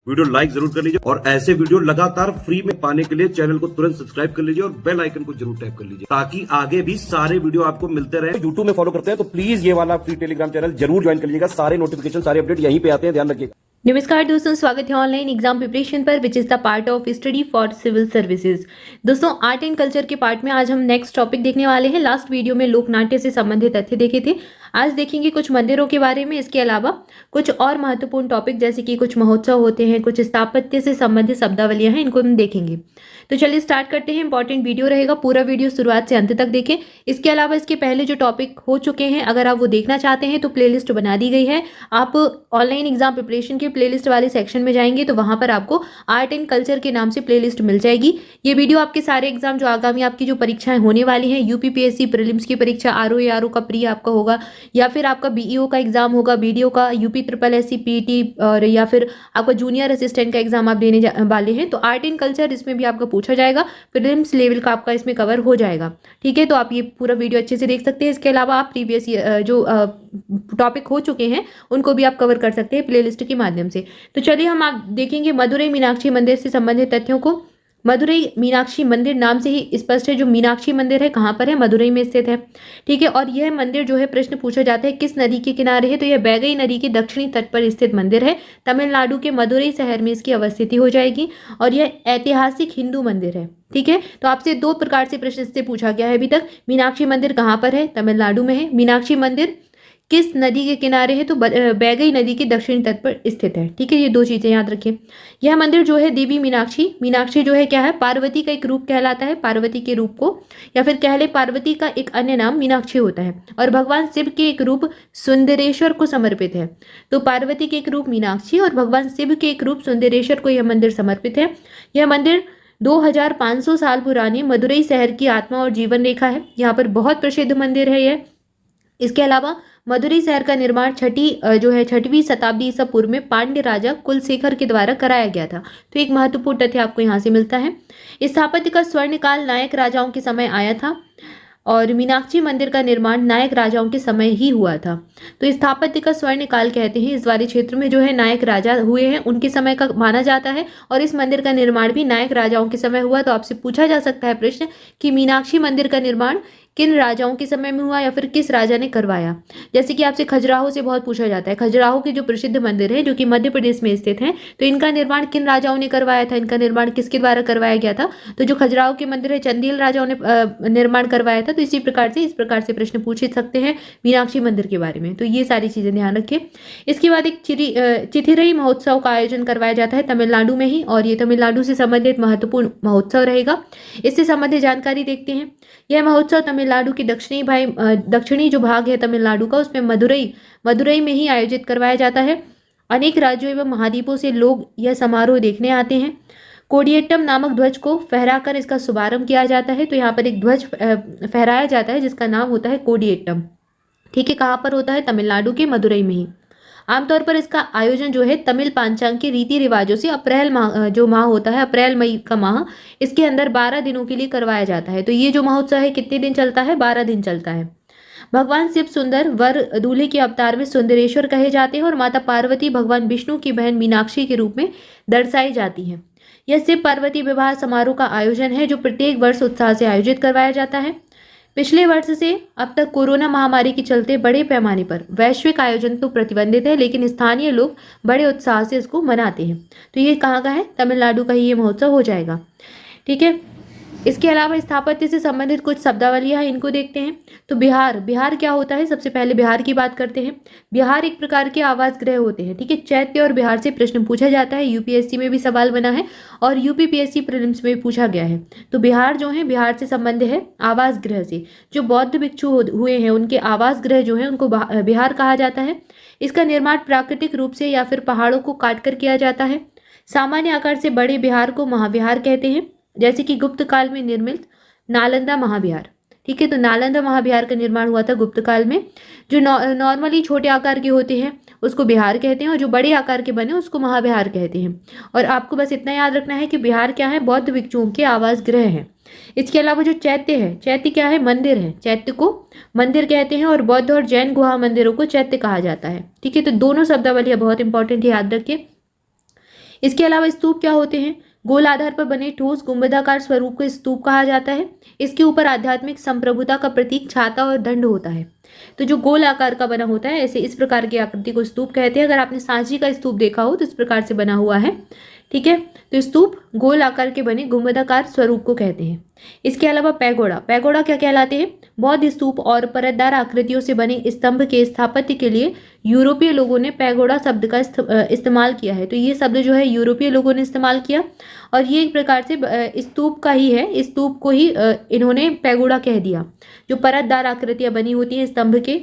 Video like जरूर कर लीजिए और ऐसे वीडियो लगातार फ्री में पाने के लिए चैनल को तुरंत सब्सक्राइब कर लीजिए और बेल आइकन को जरूर टैप कर लीजिए ताकि आगे भी सारे वीडियो आपको मिलते रहे। यूट्यूब में फॉलो करते हैं तो प्लीज ये वाला फ्री टेलीग्राम चैनल जरूर ज्वाइन कर लीजिएगा। सारे नोटिफिकेशन सारे अपडेट यहीं पे आते हैं, ध्यान रखिएगा। नमस्कार दोस्तों, स्वागत है ऑनलाइन एग्जाम प्रिपरेशन पर which is the part of study for civil services. दोस्तों, आर्ट एंड कल्चर के पार्ट में आज हम नेक्स्ट टॉपिक देखने वाले हैं। लास्ट वीडियो में लोक नाट्य से संबंधित तथ्य देखे थे। आज देखेंगे कुछ मंदिरों के बारे में। इसके अलावा कुछ और महत्वपूर्ण टॉपिक जैसे कि कुछ महोत्सव होते हैं, कुछ स्थापत्य से संबंधित शब्दावलियां हैं, इनको हम देखेंगे। तो चलिए स्टार्ट करते हैं। इंपॉर्टेंट वीडियो रहेगा, पूरा वीडियो शुरुआत से अंत तक देखें। इसके अलावा इसके पहले जो टॉपिक हो चुके हैं, अगर आप वो देखना चाहते हैं तो प्लेलिस्ट बना दी गई है। आप ऑनलाइन एग्जाम प्रिपरेशन के प्लेलिस्ट वाले सेक्शन में जाएंगे तो वहां पर आपको आर्ट एंड कल्चर के नाम से प्लेलिस्ट मिल जाएगी। ये वीडियो आपके सारे एग्जाम जो आगामी आपकी जो परीक्षाएं होने वाली हैं, यूपीपीएससी प्रीलिम्स की परीक्षा, आरओ का प्री आपका होगा, या फिर आपका बीईओ का एग्जाम होगा, बीडीओ का, यूपी ट्रिपल एससी पीटी, और या फिर आपका जूनियर असिस्टेंट का एग्जाम आप देने वाले हैं तो आर्ट एंड कल्चर इसमें भी आपका पूछा जाएगा। प्रीलिम्स लेवल का आपका इसमें कवर हो जाएगा। ठीक है, तो आप ये पूरा वीडियो अच्छे से देख सकते हैं। इसके अलावा आप प्रीवियस जो टॉपिक हो चुके हैं उनको भी आप कवर कर सकते हैं प्लेलिस्ट के माध्यम से। तो चलिए हम आप देखेंगे मदुरई मीनाक्षी मंदिर से संबंधित तथ्यों को। मदुरई मीनाक्षी मंदिर नाम से ही स्पष्ट है, जो मीनाक्षी मंदिर है कहाँ पर है, मदुरई में स्थित है। ठीक है, और यह मंदिर जो है प्रश्न पूछा जाता है किस नदी के किनारे है, तो यह बैगई नदी के दक्षिणी तट पर स्थित मंदिर है। तमिलनाडु के मदुरई शहर में इसकी अवस्थिति हो जाएगी और यह ऐतिहासिक हिंदू मंदिर है। ठीक है, तो आपसे दो प्रकार से प्रश्न इससे पूछा गया है अभी तक। मीनाक्षी मंदिर कहाँ पर है, तमिलनाडु में है। मीनाक्षी मंदिर किस नदी के किनारे है, तो बैगई नदी के दक्षिणी तट पर स्थित है। ठीक है, ये दो चीजें याद रखिए। यह मंदिर जो है देवी मीनाक्षी, मीनाक्षी जो है क्या है, पार्वती का एक रूप कहलाता है। पार्वती के रूप को या फिर कह ले पार्वती का एक अन्य नाम मीनाक्षी होता है और भगवान शिव के एक रूप सुंदरेश्वर को समर्पित है। तो पार्वती के एक रूप मीनाक्षी और भगवान शिव के एक रूप सुंदरेश्वर को यह मंदिर समर्पित है। यह मंदिर 2500 साल पुरानी मदुरई शहर की आत्मा और जीवन रेखा है। यहाँ पर बहुत प्रसिद्ध मंदिर है यह। इसके अलावा मदुरई शहर का निर्माण छठवीं शताब्दी ईसा पूर्व में पांड्य राजा कुलशेखर के द्वारा कराया गया था। तो एक महत्वपूर्ण तथ्य आपको यहाँ से मिलता है। स्थापत्य का स्वर्णकाल नायक राजाओं के समय आया था और मीनाक्षी मंदिर का निर्माण नायक राजाओं के समय ही हुआ था। तो स्थापत्य का स्वर्ण काल कहते हैं इस वाले क्षेत्र में जो है नायक राजा हुए हैं उनके समय का माना जाता है और इस मंदिर का निर्माण भी नायक राजाओं के समय हुआ। तो आपसे पूछा जा सकता है प्रश्न कि मीनाक्षी मंदिर का निर्माण किन राजाओं के समय में हुआ या फिर किस राजा ने करवाया। जैसे कि आपसे खजुराहो से बहुत पूछा जाता है। खजुराहो के जो प्रसिद्ध मंदिर है जो कि मध्य प्रदेश में स्थित है, तो इनका निर्माण किन राजाओं ने करवाया था, इनका निर्माण किसके द्वारा करवाया गया था। तो जो खजुराहो के मंदिर है चंदेल राजाओं ने निर्माण करवाया था। तो इसी प्रकार से इस प्रकार से प्रश्न पूछ सकते हैं मीनाक्षी मंदिर के बारे में। तो ये सारी चीजें ध्यान रखिए। इसके बाद एक चिथिरई महोत्सव का आयोजन करवाया जाता है तमिलनाडु में ही, और ये तमिलनाडु से संबंधित महत्वपूर्ण महोत्सव रहेगा। इससे संबंधित जानकारी देखते हैं। यह महोत्सव तमिलनाडु की दक्षिणी जो भाग है तमिलनाडु का, उसमें मदुरई में ही आयोजित करवाया जाता है। अनेक राज्यों एवं महाद्वीपों से लोग यह समारोह देखने आते हैं। कोडियट्टम नामक ध्वज को फहराकर इसका शुभारंभ किया जाता है। तो यहाँ पर एक ध्वज फहराया जाता है जिसका नाम होता है कोडियट्टम। ठीक है, कहाँ पर होता है, तमिलनाडु के मदुरई में ही। आमतौर पर इसका आयोजन जो है तमिल पांचांग के रीति रिवाजों से अप्रैल माह जो माह होता है, अप्रैल मई का माह, इसके अंदर 12 दिनों के लिए करवाया जाता है। तो ये जो महोत्सव है कितने दिन चलता है, 12 दिन चलता है। भगवान शिव सुंदर वर दूल्हे के अवतार में सुंदरेश्वर कहे जाते हैं और माता पार्वती भगवान विष्णु की बहन मीनाक्षी के रूप में दर्शाई जाती है। यह शिव पार्वती विवाह समारोह का आयोजन है जो प्रत्येक वर्ष उत्साह से आयोजित करवाया जाता है। पिछले वर्ष से अब तक कोरोना महामारी के चलते बड़े पैमाने पर वैश्विक आयोजन तो प्रतिबंधित है, लेकिन स्थानीय लोग बड़े उत्साह से इसको मनाते हैं। तो ये कहाँ का है, तमिलनाडु का ही ये महोत्सव हो जाएगा। ठीक है, इसके अलावा स्थापत्य से संबंधित कुछ शब्दावलियां हैं, इनको देखते हैं। तो बिहार क्या होता है, सबसे पहले बिहार की बात करते हैं। बिहार एक प्रकार के आवास गृह होते हैं। ठीक है, चैत्य और बिहार से प्रश्न पूछा जाता है। यूपीएससी में भी सवाल बना है और यूपीपीएससी प्रीलिम्स में भी पूछा गया है। तो बिहार जो है, बिहार से संबंध है आवास गृह से। जो बौद्ध भिक्षु हुए हैं उनके आवास गृह जो है उनको बिहार कहा जाता है। इसका निर्माण प्राकृतिक रूप से या फिर पहाड़ों को काट कर किया जाता है। सामान्य आकार से बड़े बिहार को महाविहार कहते हैं, जैसे कि गुप्त काल में निर्मित नालंदा महाविहार। ठीक है, तो नालंदा महाविहार का निर्माण हुआ था गुप्त काल में। जो नॉर्मली छोटे आकार के होते हैं उसको बिहार कहते हैं और जो बड़े आकार के बने उसको महाविहार कहते हैं। और आपको बस इतना याद रखना है कि बिहार क्या है, बौद्ध भिक्षुओं के आवास गृह है। इसके अलावा जो चैत्य है, चैत्य क्या है, मंदिर है। चैत्य को मंदिर कहते हैं और बौद्ध और जैन गुहा मंदिरों को चैत्य कहा जाता है। ठीक है, तो दोनों शब्दावलियां बहुत इंपॉर्टेंट है, याद रखिए। इसके अलावा स्तूप क्या होते हैं? गोल आधार पर बने ठोस गुंबदाकार स्वरूप को स्तूप कहा जाता है। इसके ऊपर आध्यात्मिक संप्रभुता का प्रतीक छाता और दंड होता है। तो जो गोल आकार का बना होता है, ऐसे इस प्रकार की आकृति को स्तूप कहते हैं। अगर आपने सांची का स्तूप देखा हो तो इस प्रकार से बना हुआ है, ठीक है। तो स्तूप गोल आकार के बने गुंबदाकार स्वरूप को कहते हैं। इसके अलावा पैगोडा, पैगोडा क्या कहलाते हैं? बौद्ध स्तूप और परतदार आकृतियों से बने स्तंभ के स्थापत्य के लिए यूरोपीय लोगों ने पैगोडा शब्द का इस्तेमाल किया है। तो ये शब्द जो है यूरोपीय लोगों ने इस्तेमाल किया और ये एक प्रकार से स्तूप का ही है। स्तूप को ही इन्होंने पैगोडा कह दिया। जो परतदार आकृतियां बनी होती हैं स्तंभ के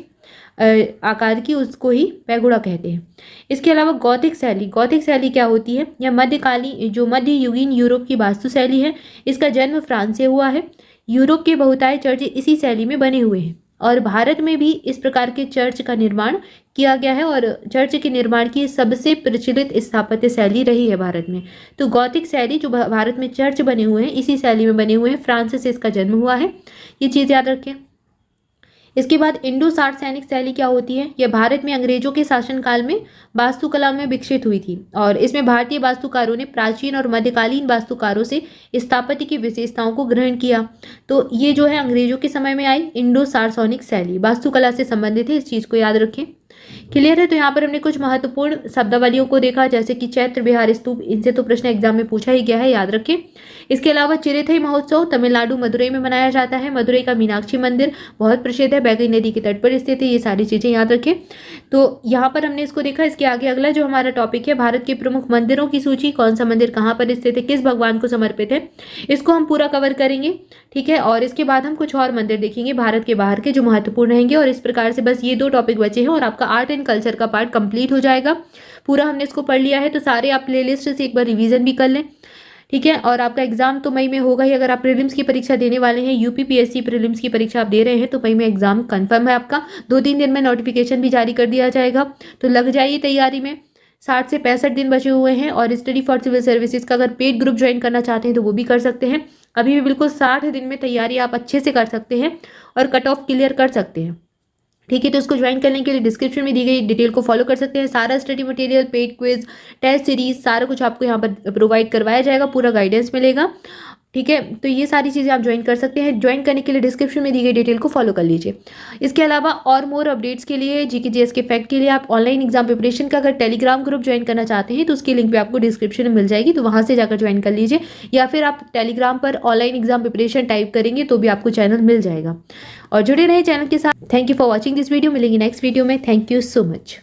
आकार की, उसको ही पैगोडा कहते हैं। इसके अलावा गौथिक शैली, गौथिक शैली क्या होती है? यह मध्यकालीन जो मध्ययुगीन यूरोप की वास्तुशैली है। इसका जन्म फ्रांस से हुआ है। यूरोप के बहुतायत चर्च इसी शैली में बने हुए हैं और भारत में भी इस प्रकार के चर्च का निर्माण किया गया है और चर्च के निर्माण की सबसे प्रचलित स्थापत्य शैली रही है भारत में। तो गौथिक शैली जो भारत में चर्च बने हुए हैं इसी शैली में बने हुए हैं, फ्रांस से इसका जन्म हुआ है। ये चीज़ याद रखें। इसके बाद इंडो सार्वसैनिक शैली क्या होती है? यह भारत में अंग्रेजों के शासनकाल में वास्तुकला में विकसित हुई थी और इसमें भारतीय वास्तुकारों ने प्राचीन और मध्यकालीन वास्तुकारों से स्थापत्य की विशेषताओं को ग्रहण किया। तो ये जो है अंग्रेजों के समय में आई इंडो सार्वसैनिक शैली, वास्तुकला से संबंधित है। इस चीज़ को याद रखें। क्लियर है? तो यहाँ पर हमने कुछ महत्वपूर्ण शब्दावलियों को देखा, जैसे कि चैत्र विहार स्तूप, इनसे तो प्रश्न एग्जाम में पूछा ही गया है, याद रखें। इसके अलावा चिरेथई महोत्सव तमिलनाडु मदुरई में मनाया जाता है। मदुरई का मीनाक्षी मंदिर बहुत प्रसिद्ध है, बैगई नदी के तट पर स्थित है। ये सारी चीज़ें याद रखें। तो यहाँ पर हमने इसको देखा। इसके आगे अगला जो हमारा टॉपिक है, भारत के प्रमुख मंदिरों की सूची, कौन सा मंदिर कहाँ पर स्थित है, किस भगवान को समर्पित है, इसको हम पूरा कवर करेंगे, ठीक है। और इसके बाद हम कुछ और मंदिर देखेंगे भारत के बाहर के जो महत्वपूर्ण रहेंगे। और इस प्रकार से बस ये 2 टॉपिक बचे हैं और आपका आर्ट एंड कल्चर का पार्ट कंप्लीट हो जाएगा। पूरा हमने इसको पढ़ लिया है। तो सारे आप प्लेलिस्ट से एक बार रिवीजन भी कर लें, ठीक है। और आपका एग्जाम तो मई में होगा ही। अगर आप प्रीलिम्स की परीक्षा देने वाले हैं, यूपीपीएससी प्रीलिम्स की परीक्षा आप दे रहे हैं, तो मई में एग्जाम कंफर्म है आपका। 2-3 दिन में नोटिफिकेशन भी जारी कर दिया जाएगा। तो लग जाइए तैयारी में। 60 से 65 दिन बचे हुए हैं। और स्टडी फॉर सिविल सर्विसेज का अगर पेड ग्रुप ज्वाइन करना चाहते हैं तो वो भी कर सकते हैं। अभी भी बिल्कुल 60 दिन में तैयारी आप अच्छे से कर सकते हैं और कट ऑफ क्लियर कर सकते हैं, ठीक है। तो इसको ज्वाइन करने के लिए डिस्क्रिप्शन में दी गई डिटेल को फॉलो कर सकते हैं। सारा study material, paid quiz, test series, सारा कुछ आपको यहाँ पर प्रोवाइड करवाया जाएगा, पूरा गाइडेंस मिलेगा, ठीक है। तो ये सारी चीज़ें आप ज्वाइन कर सकते हैं। ज्वाइन करने के लिए डिस्क्रिप्शन में दी गई डिटेल को फॉलो कर लीजिए। इसके अलावा और मोर अपडेट्स के लिए, जीके जीएस के फैक्ट के लिए आप ऑनलाइन एग्जाम प्रिपरेशन का अगर टेलीग्राम ग्रुप ज्वाइन करना चाहते हैं तो उसकी लिंक भी आपको डिस्क्रिप्शन में मिल जाएगी, तो वहाँ से जाकर ज्वाइन कर लीजिए। या फिर आप टेलीग्राम पर ऑनलाइन एग्जाम प्रिपरेशन टाइप करेंगे तो भी आपको चैनल मिल जाएगा। और जुड़े रहे चैनल के साथ। Thank you for watching this video. मिलेंगे नेक्स्ट वीडियो में। Thank you so much.